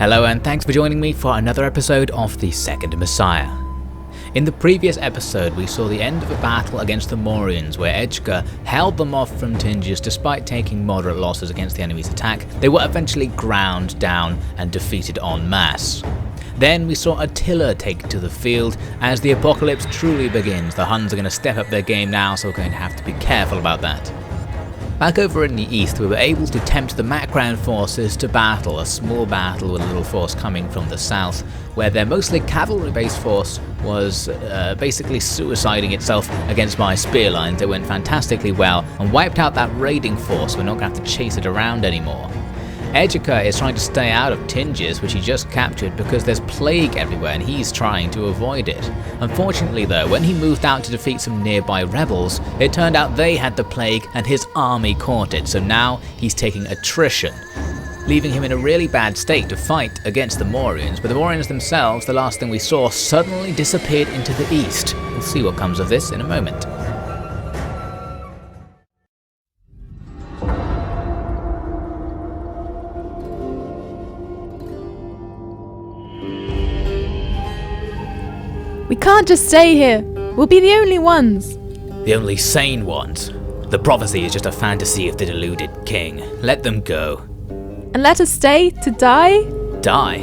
Hello and thanks for joining me for another episode of The Second Messiah. In the previous episode we saw the end of a battle against the Maurians where Egica held them off from Tingis despite taking moderate losses against the enemy's attack. They were eventually ground down and defeated en masse. Then we saw Attila take to the field. As the apocalypse truly begins, the Huns are going to step up their game now, so we're going to have to be careful about that. Back over in the east, we were able to tempt the Macran forces to battle, a small battle with a little force coming from the south, where their mostly cavalry-based force was basically suiciding itself against my spear lines. It went fantastically well and wiped out that raiding force. We're not going to have to chase it around anymore. Egica is trying to stay out of Tingis, which he just captured, because there's plague everywhere and he's trying to avoid it. Unfortunately though, when he moved out to defeat some nearby rebels, it turned out they had the plague and his army caught it, so now he's taking attrition, leaving him in a really bad state to fight against the Maurians. But the Maurians themselves, the last thing we saw, suddenly disappeared into the east. We'll see what comes of this in a moment. We can't just stay here. We'll be the only ones. The only sane ones. The prophecy is just a fantasy of the deluded king. Let them go. And let us stay to die? Die?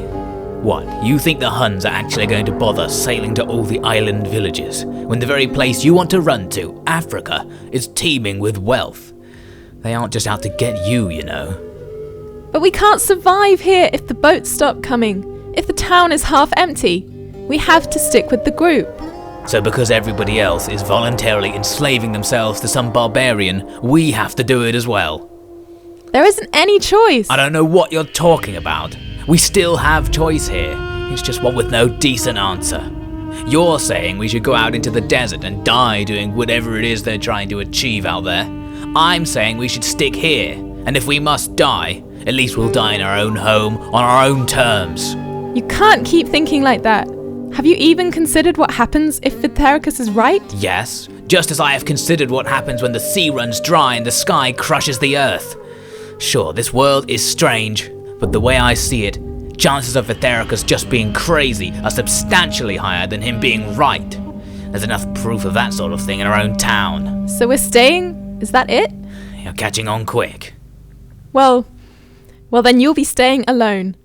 What, you think the Huns are actually going to bother sailing to all the island villages, when the very place you want to run to, Africa, is teeming with wealth? They aren't just out to get you, you know. But we can't survive here if the boats stop coming, if the town is half empty. We have to stick with the group. So because everybody else is voluntarily enslaving themselves to some barbarian, we have to do it as well? There isn't any choice. I don't know what you're talking about. We still have choice here. It's just one with no decent answer. You're saying we should go out into the desert and die doing whatever it is they're trying to achieve out there. I'm saying we should stick here, and if we must die, at least we'll die in our own home, on our own terms. You can't keep thinking like that. Have you even considered what happens if Vithericus is right? Yes, just as I have considered what happens when the sea runs dry and the sky crushes the earth. Sure, this world is strange, but the way I see it, chances of Vithericus just being crazy are substantially higher than him being right. There's enough proof of that sort of thing in our own town. So we're staying? Is that it? You're catching on quick. Well then you'll be staying alone.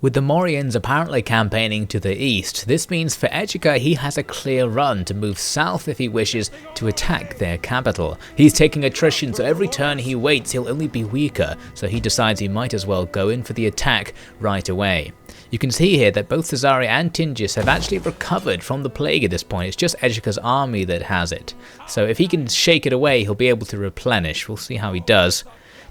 With the Maurians apparently campaigning to the east, this means for Egica he has a clear run to move south if he wishes to attack their capital. He's taking attrition, so every turn he waits he'll only be weaker, so he decides he might as well go in for the attack right away. You can see here that both Caesarea and Tingis have actually recovered from the plague at this point. It's just Egica's army that has it. So if he can shake it away, he'll be able to replenish. We'll see how he does.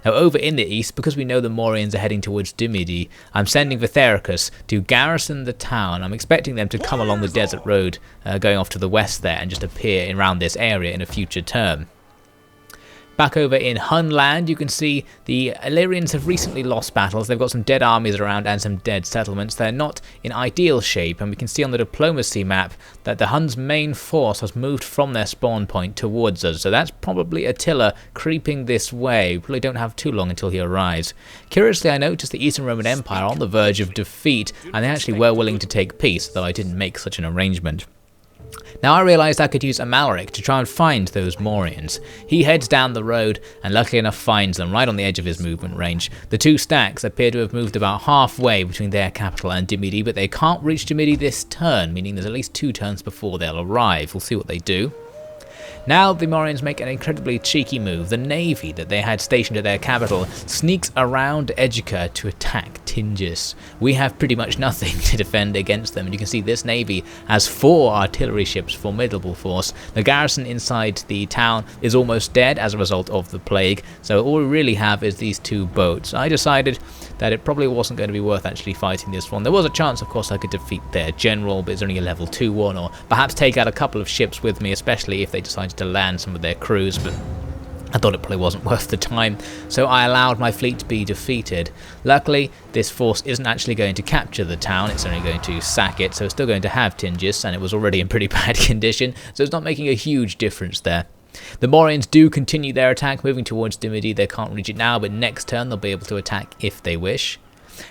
Now over in the east, because we know the Maurians are heading towards Dimidi, I'm sending Vithericus to garrison the town. I'm expecting them to come along the desert road going off to the west there and just appear around this area in a future term. Back over in Hun land, you can see the Illyrians have recently lost battles. They've got some dead armies around and some dead settlements. They're not in ideal shape, and we can see on the diplomacy map that the Huns' main force has moved from their spawn point towards us. So that's probably Attila creeping this way. We probably don't have too long until he arrives. Curiously, I noticed the Eastern Roman Empire on the verge of defeat, and they actually were willing to take peace, though I didn't make such an arrangement. Now I realised I could use Amalric to try and find those Maurians. He heads down the road and luckily enough finds them right on the edge of his movement range. The two stacks appear to have moved about halfway between their capital and Dimidi, but they can't reach Dimidi this turn, meaning there's at least 2 turns before they'll arrive. We'll see what they do. Now the Maurians make an incredibly cheeky move. The navy that they had stationed at their capital sneaks around Egica to attack Tingis. We have pretty much nothing to defend against them, and you can see this navy has 4 artillery ships, formidable force. The garrison inside the town is almost dead as a result of the plague, so all we really have is these 2 boats. I decided that it probably wasn't going to be worth actually fighting this one. There was a chance, of course, I could defeat their general, but it's only a level 2 one, or perhaps take out a couple of ships with me, especially if they decided to land some of their crews, but I thought it probably wasn't worth the time, so I allowed my fleet to be defeated. Luckily, this force isn't actually going to capture the town, it's only going to sack it, so it's still going to have Tingis, and it was already in pretty bad condition, so it's not making a huge difference there. The Maurians do continue their attack, moving towards Dimidi. They can't reach it now, but next turn they'll be able to attack if they wish.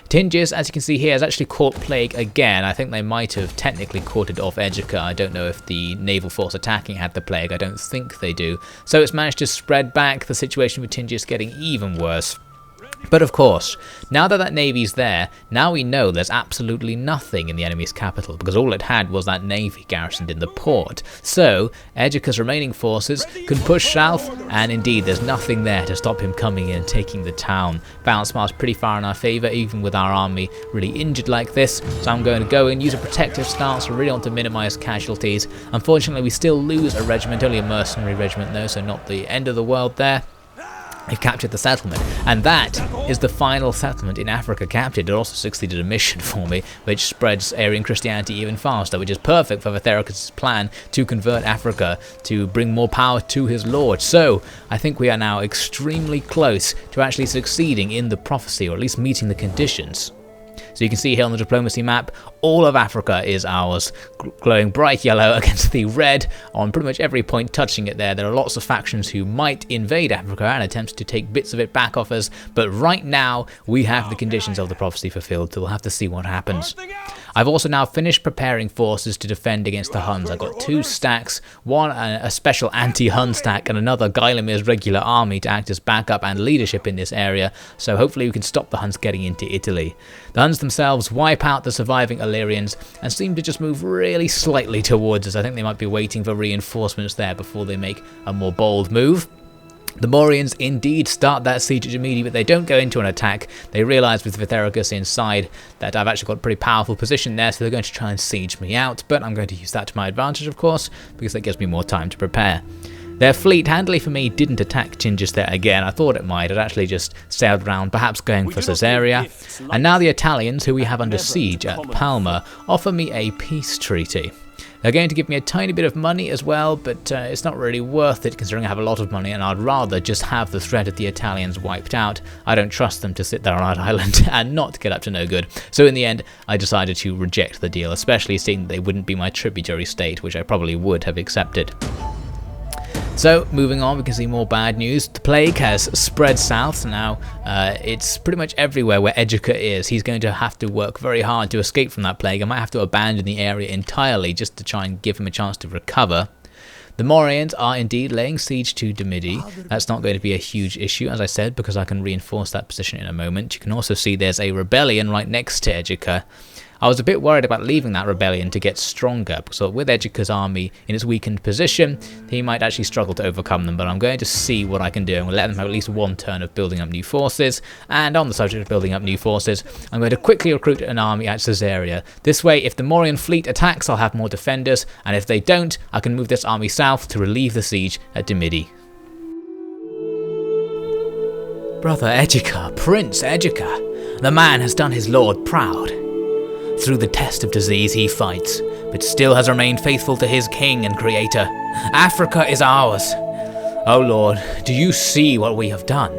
Tingis, as you can see here, has actually caught plague again. I think they might have technically caught it off Egica. I don't know if the naval force attacking had the plague. I don't think they do. So it's managed to spread back, the situation with Tingis getting even worse. But of course, now that that navy's there, now we know there's absolutely nothing in the enemy's capital, because all it had was that navy garrisoned in the port. So, Egica's remaining forces can push south, and indeed there's nothing there to stop him coming in and taking the town. Balance march pretty far in our favour, even with our army really injured like this, so I'm going to go and use a protective stance. I really want to minimise casualties. Unfortunately, we still lose a regiment, only a mercenary regiment though, so not the end of the world there. They've captured the settlement, and that is the final settlement in Africa captured. It also succeeded a mission for me, which spreads Aryan Christianity even faster, which is perfect for Vithericus' plan to convert Africa, to bring more power to his lord. So, I think we are now extremely close to actually succeeding in the prophecy, or at least meeting the conditions. So you can see here on the diplomacy map, all of Africa is ours, glowing bright yellow against the red on pretty much every point touching it there. There are lots of factions who might invade Africa and attempt to take bits of it back off us, but right now we have the conditions of the prophecy fulfilled, so we'll have to see what happens. I've also now finished preparing forces to defend against the Huns. I've got 2 stacks, one a special anti-Hun stack and another Guylemir's regular army to act as backup and leadership in this area, so hopefully we can stop the Huns getting into Italy. The Huns themselves wipe out the surviving Illyrians and seem to just move really slightly towards us. I think they might be waiting for reinforcements there before they make a more bold move. The Maurians indeed start that siege at Dimidi, but they don't go into an attack. They realise with Vithericus inside that I've actually got a pretty powerful position there, so they're going to try and siege me out, but I'm going to use that to my advantage, of course, because that gives me more time to prepare. Their fleet, handily for me, didn't attack Tingis there again. I thought it might. It actually just sailed around, perhaps going for Caesarea. And now the Italians, who we have under siege at Palma, offer me a peace treaty. They're going to give me a tiny bit of money as well, but it's not really worth it considering I have a lot of money, and I'd rather just have the threat of the Italians wiped out. I don't trust them to sit there on that island and not get up to no good. So in the end, I decided to reject the deal, especially seeing that they wouldn't be my tributary state, which I probably would have accepted. So, moving on, we can see more bad news. The plague has spread south, so now it's pretty much everywhere where Egica is. He's going to have to work very hard to escape from that plague. I might have to abandon the area entirely just to try and give him a chance to recover. The Maurians are indeed laying siege to Dimidi. That's not going to be a huge issue, as I said, because I can reinforce that position in a moment. You can also see there's a rebellion right next to Egica. I was a bit worried about leaving that rebellion to get stronger, so with Egica's army in its weakened position, he might actually struggle to overcome them, but I'm going to see what I can do, and we'll let them have at least one turn of building up new forces. And on the subject of building up new forces, I'm going to quickly recruit an army at Caesarea. This way, if the Maurian fleet attacks, I'll have more defenders, and if they don't, I can move this army south to relieve the siege at Dimidi. Brother Egica, Prince Egica, the man has done his lord proud. Through the test of disease he fights, but still has remained faithful to his king and creator. Africa is ours. Oh Lord, do you see what we have done?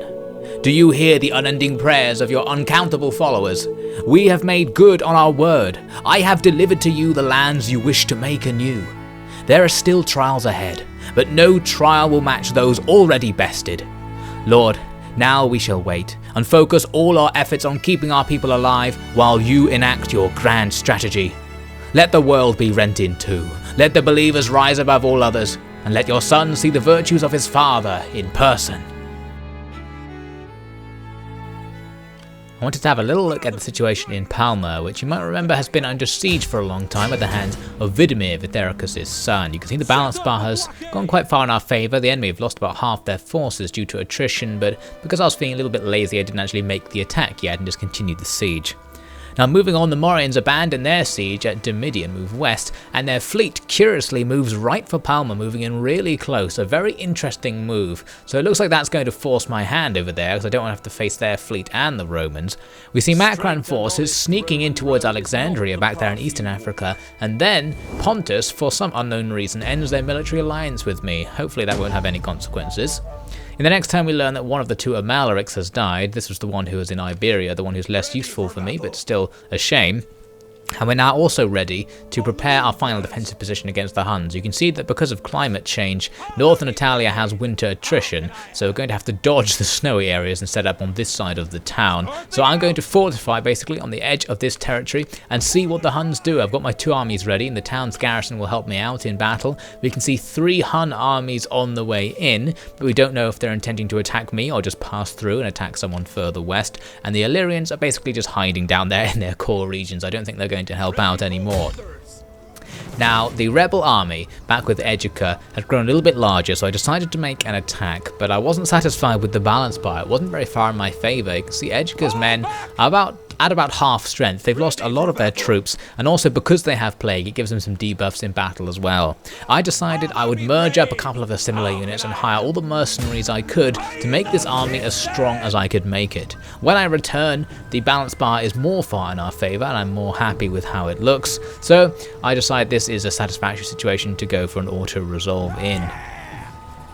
Do you hear the unending prayers of your uncountable followers? We have made good on our word. I have delivered to you the lands you wish to make anew. There are still trials ahead, but no trial will match those already bested. Lord, now we shall wait and focus all our efforts on keeping our people alive while you enact your grand strategy. Let the world be rent in two. Let the believers rise above all others, and let your son see the virtues of his father in person. I wanted to have a little look at the situation in Palma, which you might remember has been under siege for a long time at the hands of Widimir, Vithericus' son. You can see the balance bar has gone quite far in our favour. The enemy have lost about half their forces due to attrition, but because I was feeling a little bit lazy, I didn't actually make the attack yet and just continued the siege. Now moving on, the Maurians abandon their siege at Dimidi and move west, and their fleet curiously moves right for Palma, moving in really close. A very interesting move. So it looks like that's going to force my hand over there, because I don't want to have to face their fleet and the Romans. We see Macran forces sneaking in towards Alexandria back there in eastern Africa, and then Pontus, for some unknown reason, ends their military alliance with me. Hopefully that won't have any consequences. In the next turn we learn that one of the two Amalrics has died. This was the one who was in Iberia, the one who's less useful for me, but still a shame. And we're now also ready to prepare our final defensive position against the Huns. You can see that because of climate change, northern Italia has winter attrition, so we're going to have to dodge the snowy areas and set up on this side of the town. So I'm going to fortify basically on the edge of this territory and see what the Huns do. I've got my 2 armies ready, and the town's garrison will help me out in battle. We can see 3 Hun armies on the way in, but we don't know if they're intending to attack me or just pass through and attack someone further west. And the Illyrians are basically just hiding down there in their core regions. I don't think they're going to help out anymore. Now, the rebel army, back with Egica, had grown a little bit larger, so I decided to make an attack, but I wasn't satisfied with the balance bar. It wasn't very far in my favour. You can see Egica's men are at about half strength. They've lost a lot of their troops, and also because they have plague, it gives them some debuffs in battle as well. I decided I would merge up a couple of the similar units and hire all the mercenaries I could to make this army as strong as I could make it. When I return, the balance bar is more far in our favour, and I'm more happy with how it looks, so I decide this is a satisfactory situation to go for an auto-resolve in.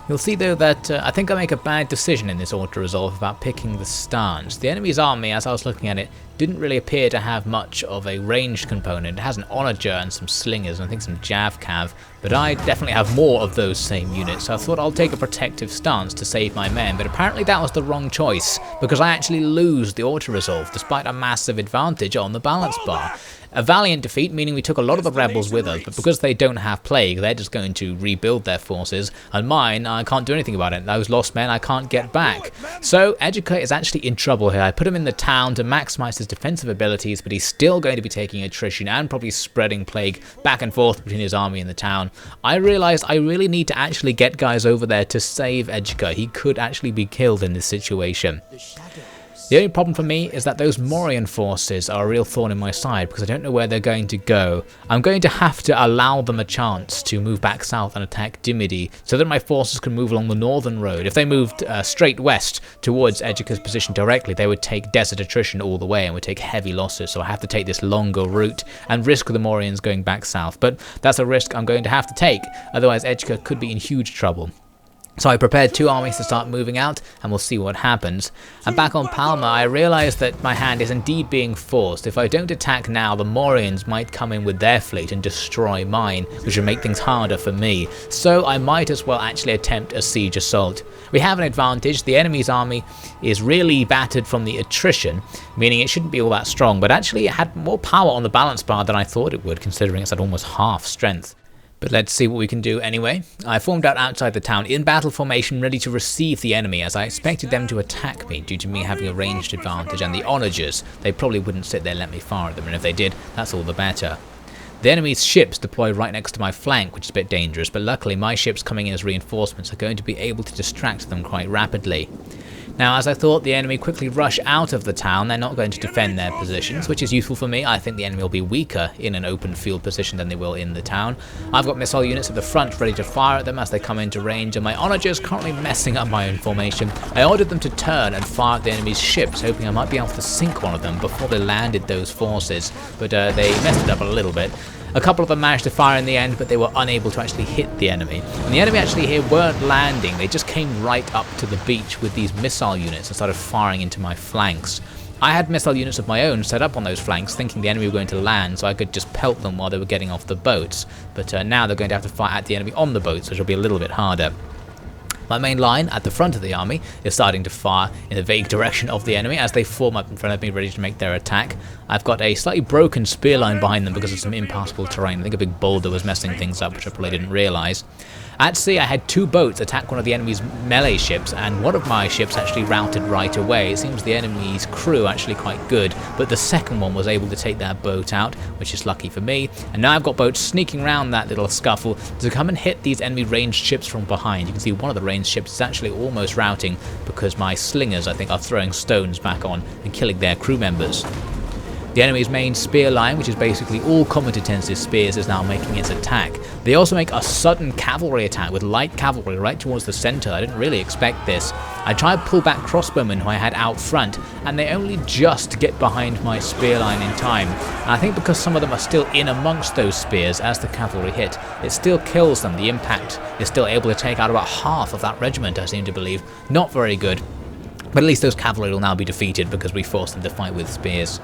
You'll see though that I think I make a bad decision in this auto-resolve about picking the stance. The enemy's army, as I was looking at it, didn't really appear to have much of a ranged component. It has an onager and some slingers and I think some jav-cav, but I definitely have more of those same units, so I thought I'll take a protective stance to save my men, but apparently that was the wrong choice, because I actually lose the auto-resolve despite a massive advantage on the balance bar. A valiant defeat, meaning we took a lot of the rebels with us, but because they don't have plague, they're just going to rebuild their forces, and mine, I can't do anything about it. Those lost men I can't get back. So Egica is actually in trouble here. I put him in the town to maximise his defensive abilities, but he's still going to be taking attrition and probably spreading plague back and forth between his army and the town. I realised I really need to actually get guys over there to save Egica. He could actually be killed in this situation. The only problem for me is that those Maurian forces are a real thorn in my side because I don't know where they're going to go. I'm going to have to allow them a chance to move back south and attack Dimidi so that my forces can move along the northern road. If they moved straight west towards Egica's position directly, they would take desert attrition all the way and would take heavy losses, so I have to take this longer route and risk the Maurians going back south. But that's a risk I'm going to have to take, otherwise Egica could be in huge trouble. So I prepared 2 armies to start moving out, and we'll see what happens. And back on Palma, I realised that my hand is indeed being forced. If I don't attack now, the Maurians might come in with their fleet and destroy mine, which would make things harder for me. So I might as well actually attempt a siege assault. We have an advantage. The enemy's army is really battered from the attrition, meaning it shouldn't be all that strong, but actually it had more power on the balance bar than I thought it would, considering it's at almost half strength. But let's see what we can do anyway. I formed out outside the town in battle formation, ready to receive the enemy, as I expected them to attack me due to me having a ranged advantage, and the onagers, they probably wouldn't sit there and let me fire at them, and if they did, that's all the better. The enemy's ships deploy right next to my flank, which is a bit dangerous, but luckily my ships coming in as reinforcements are going to be able to distract them quite rapidly. Now, as I thought, the enemy quickly rush out of the town. They're not going to defend their positions, which is useful for me. I think the enemy will be weaker in an open field position than they will in the town. I've got missile units at the front ready to fire at them as they come into range, and my onagers currently messing up my own formation. I ordered them to turn and fire at the enemy's ships, hoping I might be able to sink one of them before they landed those forces, but they messed it up a little bit. A couple of them managed to fire in the end, but they were unable to actually hit the enemy. And the enemy actually here weren't landing, they just came right up to the beach with these missile units and started firing into my flanks. I had missile units of my own set up on those flanks, thinking the enemy were going to land so I could just pelt them while they were getting off the boats. But now they're going to have to fight at the enemy on the boats, which will be a little bit harder. My main line at the front of the army is starting to fire in the vague direction of the enemy as they form up in front of me ready to make their attack. I've got a slightly broken spear line behind them because of some impassable terrain. I think a big boulder was messing things up, which I probably didn't realise. At sea, I had 2 boats attack one of the enemy's melee ships, and one of my ships actually routed right away. It seems the enemy's crew are actually quite good, but the second one was able to take that boat out, which is lucky for me. And now I've got boats sneaking around that little scuffle to come and hit these enemy ranged ships from behind. You can see one of the ranged ships is actually almost routing because my slingers, I think, are throwing stones back on and killing their crew members. The enemy's main spear line, which is basically all combat-intensive spears, is now making its attack. They also make a sudden cavalry attack with light cavalry right towards the centre. I didn't really expect this. I tried to pull back crossbowmen who I had out front, and they only just get behind my spear line in time. And I think because some of them are still in amongst those spears as the cavalry hit, it still kills them. The impact is still able to take out about half of that regiment, I seem to believe. Not very good. But at least those cavalry will now be defeated because we forced them to fight with spears.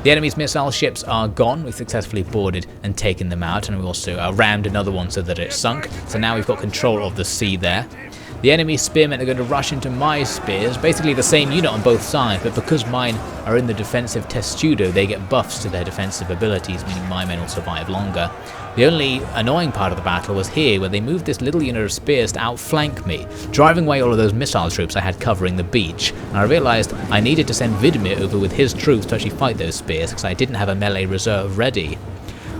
The enemy's missile ships are gone. We successfully boarded and taken them out, and we also rammed another one so that it sunk. So now we've got control of the sea there. The enemy spearmen are going to rush into my spears, basically the same unit on both sides, but because mine are in the defensive testudo, they get buffs to their defensive abilities, meaning my men will survive longer. The only annoying part of the battle was here, where they moved this little unit of spears to outflank me, driving away all of those missile troops I had covering the beach, and I realised I needed to send Widimir over with his troops to actually fight those spears, because I didn't have a melee reserve ready.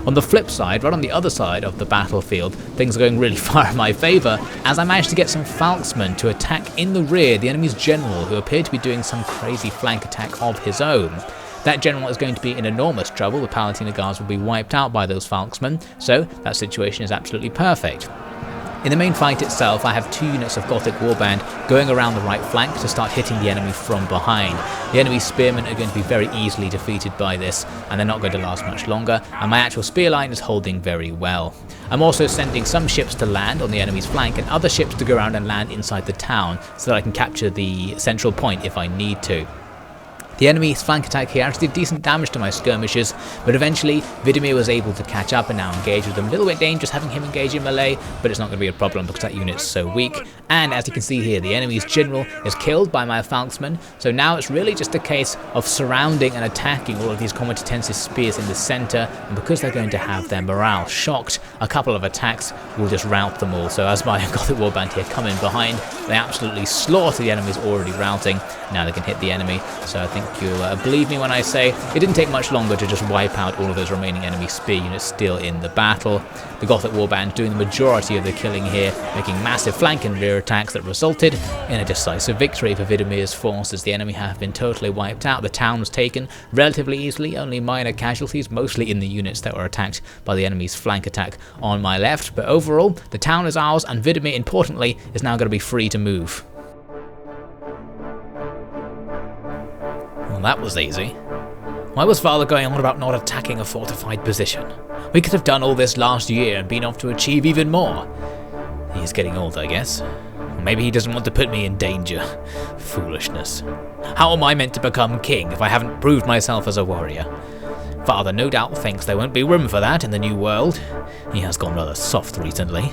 On the flip side, right on the other side of the battlefield, things are going really far in my favour, as I managed to get some falksmen to attack in the rear the enemy's general, who appeared to be doing some crazy flank attack of his own. That general is going to be in enormous trouble. The Palatina guards will be wiped out by those falksmen, so that situation is absolutely perfect. In the main fight itself, I have 2 units of Gothic Warband going around the right flank to start hitting the enemy from behind. The enemy spearmen are going to be very easily defeated by this, and they're not going to last much longer, and my actual spear line is holding very well. I'm also sending some ships to land on the enemy's flank and other ships to go around and land inside the town so that I can capture the central point if I need to. The enemy's flank attack here actually did decent damage to my skirmishers, but eventually Widimir was able to catch up and now engage with them. A little bit dangerous having him engage in melee, but it's not going to be a problem because that unit's so weak. And as you can see here, the enemy's general is killed by my falksmen, so now it's really just a case of surrounding and attacking all of these Comitatensis spears in the centre, and because they're going to have their morale shocked, a couple of attacks will just rout them all. So as my Gothic Warband here come in behind, they absolutely slaughter the enemies already routing. Now they can hit the enemy, so I think you'll believe me when I say it didn't take much longer to just wipe out all of those remaining enemy spear units still in the battle. The Gothic Warband doing the majority of the killing here, making massive flank and rear attacks that resulted in a decisive victory for Widimir's force, as the enemy have been totally wiped out. The town was taken relatively easily, only minor casualties, mostly in the units that were attacked by the enemy's flank attack on my left, but overall the town is ours, and Widimir, importantly, is now going to be free to move. Well, that was easy. Why was Father going on about not attacking a fortified position? We could have done all this last year and been off to achieve even more. He's getting old, I guess. Or maybe he doesn't want to put me in danger. Foolishness. How am I meant to become king if I haven't proved myself as a warrior? Father no doubt thinks there won't be room for that in the new world. He has gone rather soft recently.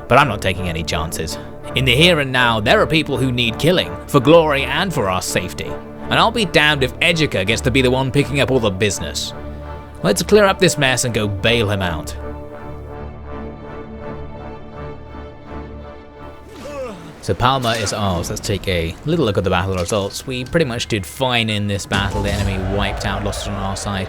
But I'm not taking any chances. In the here and now, there are people who need killing, for glory and for our safety. And I'll be damned if Egica gets to be the one picking up all the business. Let's clear up this mess and go bail him out. So Palma is ours. Let's take a little look at the battle results. We pretty much did fine in this battle. The enemy wiped out, lost on our side.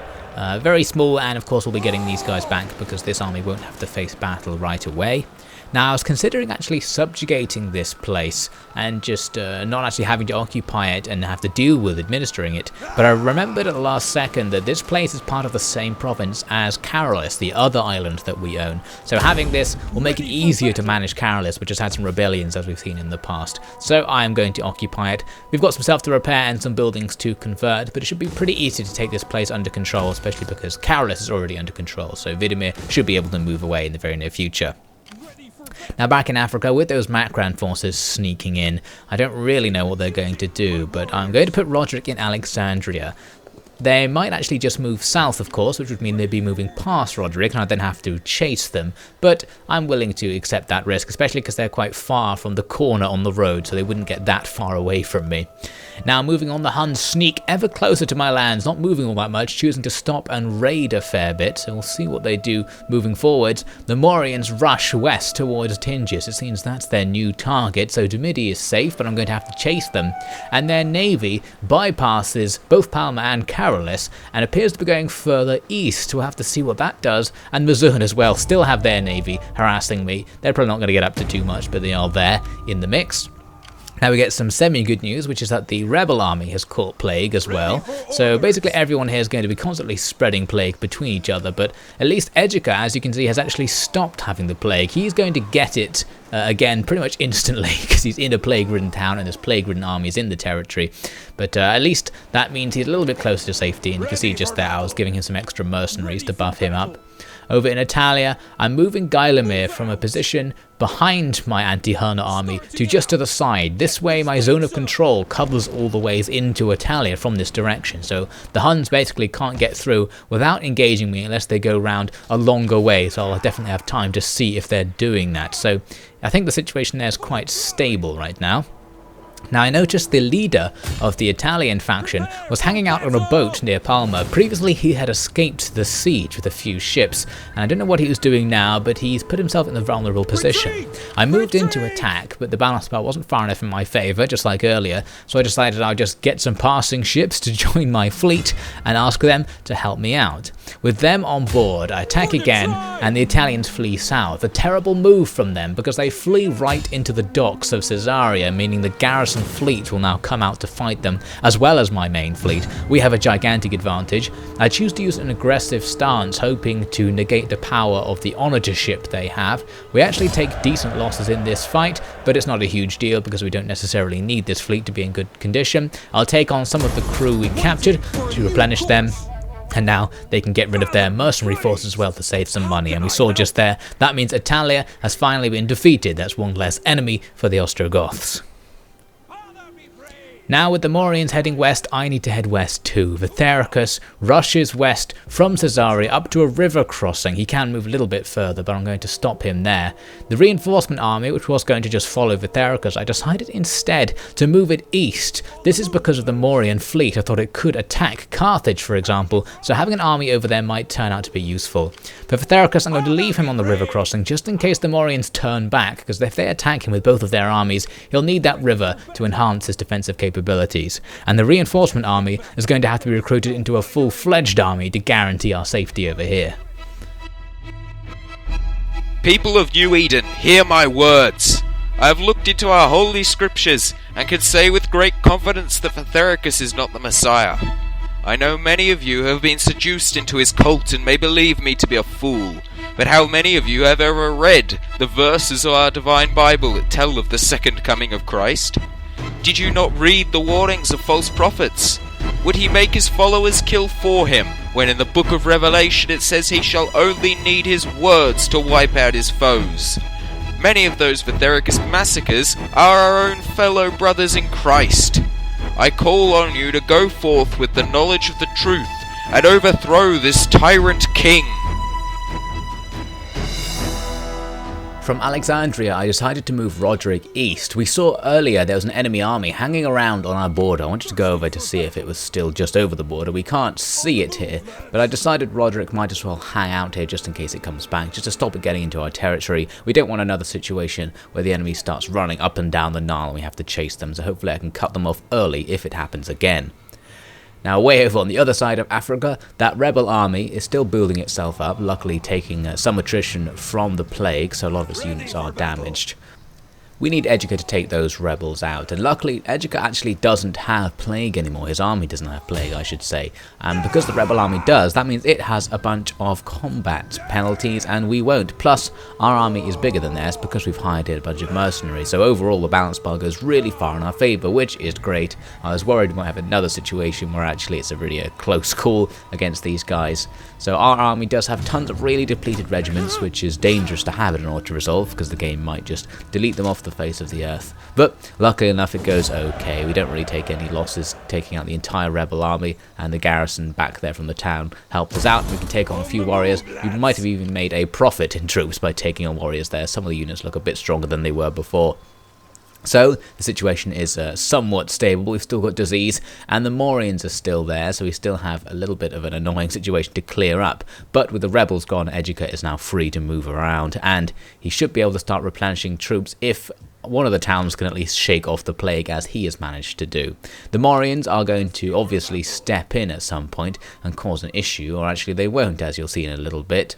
Very small, and of course we'll be getting these guys back because this army won't have to face battle right away. Now I was considering actually subjugating this place and just not actually having to occupy it and have to deal with administering it, but I remembered at the last second that this place is part of the same province as Carolis, the other island that we own. So having this will make it easier to manage Carolis, which has had some rebellions as we've seen in the past. So I am going to occupy it. We've got some stuff to repair and some buildings to convert, but it should be pretty easy to take this place under control, especially because Carolis is already under control, so Widimir should be able to move away in the very near future. Now back in Africa, with those Macran forces sneaking in, I don't really know what they're going to do, but I'm going to put Roderick in Alexandria. They might actually just move south, of course, which would mean they'd be moving past Roderick, and I'd then have to chase them. But I'm willing to accept that risk, especially because they're quite far from the corner on the road, so they wouldn't get that far away from me. Now moving on, the Huns sneak ever closer to my lands, not moving all that much, choosing to stop and raid a fair bit, so we'll see what they do moving forwards. The Maurians rush west towards Tingis. It seems that's their new target, so Dimidi is safe, but I'm going to have to chase them. And their navy bypasses both Palma and Carolis, and appears to be going further east. We'll have to see what that does. And Mazun as well still have their navy harassing me. They're probably not going to get up to too much, but they are there in the mix. Now we get some semi-good news, which is that the rebel army has caught plague as well. So basically everyone here is going to be constantly spreading plague between each other, but at least Egica, as you can see, has actually stopped having the plague. He's going to get it again pretty much instantly because he's in a plague-ridden town and there's plague-ridden armies in the territory. But at least that means he's a little bit closer to safety, and you can see just there I was giving him some extra mercenaries to buff him up. Over in Attila, I'm moving Widimir from a position behind my anti-Hunna army to just to the side. This way my zone of control covers all the ways into Attila from this direction, so the Huns basically can't get through without engaging me unless they go round a longer way, so I'll definitely have time to see if they're doing that. So I think the situation there is quite stable right now. Now I noticed the leader of the Italian faction was hanging out on a boat near Palma. Previously he had escaped the siege with a few ships, and I don't know what he was doing now, but he's put himself in a vulnerable position. I moved in to attack, but the balance spell wasn't far enough in my favour, just like earlier, so I decided I'd just get some passing ships to join my fleet and ask them to help me out. With them on board, I attack again, and the Italians flee south. A terrible move from them, because they flee right into the docks of Caesarea, meaning the garrison fleet will now come out to fight them, as well as my main fleet. We have a gigantic advantage. I choose to use an aggressive stance, hoping to negate the power of the onager ship they have. We actually take decent losses in this fight, but it's not a huge deal because we don't necessarily need this fleet to be in good condition. I'll take on some of the crew we captured to replenish them, and now they can get rid of their mercenary force as well to save some money. And we saw just there, that means Attila has finally been defeated. That's one less enemy for the Ostrogoths. Now with the Maurians heading west, I need to head west too. Vithericus rushes west from Caesarea up to a river crossing. He can move a little bit further, but I'm going to stop him there. The reinforcement army, which was going to just follow Vithericus, I decided instead to move it east. This is because of the Maurian fleet. I thought it could attack Carthage, for example, so having an army over there might turn out to be useful. For Vithericus, I'm going to leave him on the river crossing just in case the Maurians turn back, because if they attack him with both of their armies, he'll need that river to enhance his defensive capabilities. And the reinforcement army is going to have to be recruited into a full-fledged army to guarantee our safety over here. People of New Eden, hear my words. I have looked into our holy scriptures and can say with great confidence that Vithericus is not the Messiah. I know many of you have been seduced into his cult and may believe me to be a fool, but how many of you have ever read the verses of our divine Bible that tell of the second coming of Christ? Did you not read the warnings of false prophets? Would he make his followers kill for him, when in the book of Revelation it says he shall only need his words to wipe out his foes? Many of those Vithericus massacres are our own fellow brothers in Christ. I call on you to go forth with the knowledge of the truth and overthrow this tyrant king. From Alexandria, I decided to move Roderick east. We saw earlier there was an enemy army hanging around on our border. I wanted to go over to see if it was still just over the border. We can't see it here, but I decided Roderick might as well hang out here just in case it comes back, just to stop it getting into our territory. We don't want another situation where the enemy starts running up and down the Nile and we have to chase them, so hopefully I can cut them off early if it happens again. Now way over on the other side of Africa, that rebel army is still building itself up, luckily taking some attrition from the plague, so a lot of its units are damaged. We need Egica to take those rebels out, and luckily Egica actually doesn't have plague anymore. His army doesn't have plague, I should say, and because the rebel army does, that means it has a bunch of combat penalties and we won't. Plus our army is bigger than theirs because we've hired a bunch of mercenaries, so overall the balance bar goes really far in our favour, which is great. I was worried we might have another situation where actually it's a really close call against these guys. So our army does have tons of really depleted regiments, which is dangerous to have in an auto-resolve because the game might just delete them off the face of the earth. But luckily enough it goes okay. We don't really take any losses taking out the entire rebel army, and the garrison back there from the town helped us out. We can take on a few warriors. We might have even made a profit in troops by taking on warriors there. Some of the units look a bit stronger than they were before. So the situation is somewhat stable. We've still got disease and the Maurians are still there, so we still have a little bit of an annoying situation to clear up. But with the rebels gone, Egica is now free to move around, and he should be able to start replenishing troops if one of the towns can at least shake off the plague, as he has managed to do. The Maurians are going to obviously step in at some point and cause an issue, or actually they won't, as you'll see in a little bit.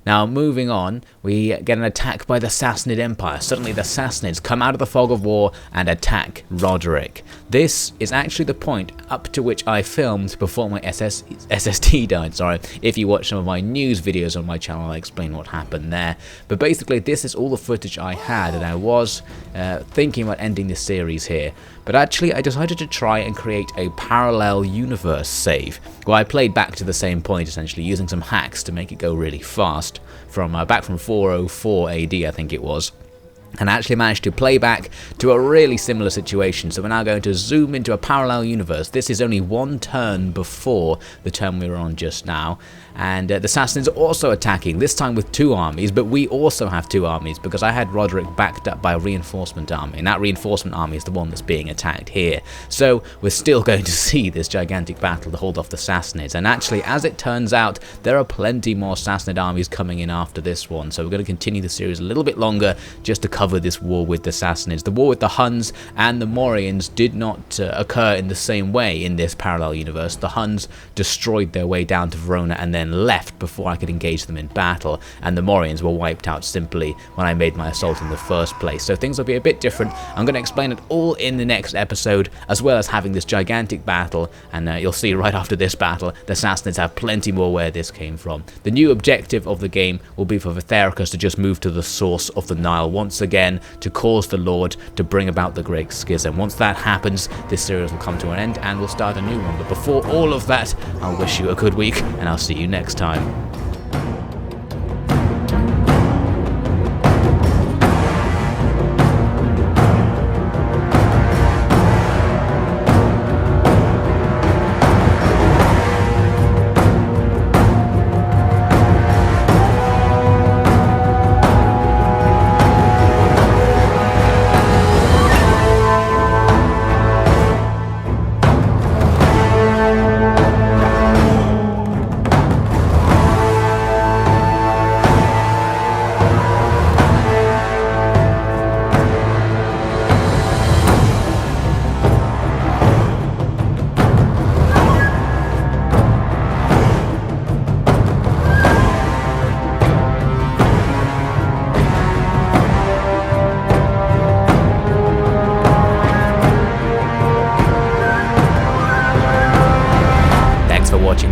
Now, moving on, we get an attack by the Sassanid Empire. Suddenly, the Sassanids come out of the fog of war and attack Roderick. This is actually the point up to which I filmed before my SSD died. Sorry, if you watch some of my news videos on my channel, I explain what happened there. But basically, this is all the footage I had, and I was thinking about ending this series here. But actually, I decided to try and create a parallel universe save, where I played back to the same point, essentially, using some hacks to make it go really fast, from back from 404 AD, I think it was. And I actually managed to play back to a really similar situation. So we're now going to zoom into a parallel universe. This is only one turn before the turn we were on just now. And the Sassanids are also attacking, this time with 2 armies, but we also have 2 armies because I had Roderick backed up by a reinforcement army, and that reinforcement army is the one that's being attacked here. So we're still going to see this gigantic battle to hold off the Sassanids, and actually, as it turns out, there are plenty more Sassanid armies coming in after this one, so we're going to continue the series a little bit longer just to cover this war with the Sassanids. The war with the Huns and the Maurians did not occur in the same way in this parallel universe. The Huns destroyed their way down to Verona and then left before I could engage them in battle, and the Maurians were wiped out simply when I made my assault in the first place. So things will be a bit different. I'm going to explain it all in the next episode, as well as having this gigantic battle, and you'll see right after this battle the Sassanids have plenty more where this came from. The new objective of the game will be for Vithericus to just move to the source of the Nile once again, to cause the Lord to bring about the Great Schism. Once that happens, this series will come to an end and we'll start a new one. But before all of that, I'll wish you a good week, and I'll see you next time.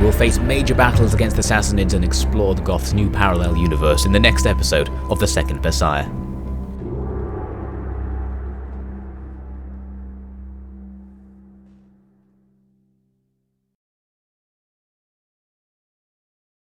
We'll face major battles against the Sassanids and explore the Goths' new parallel universe in the next episode of The Second Messiah.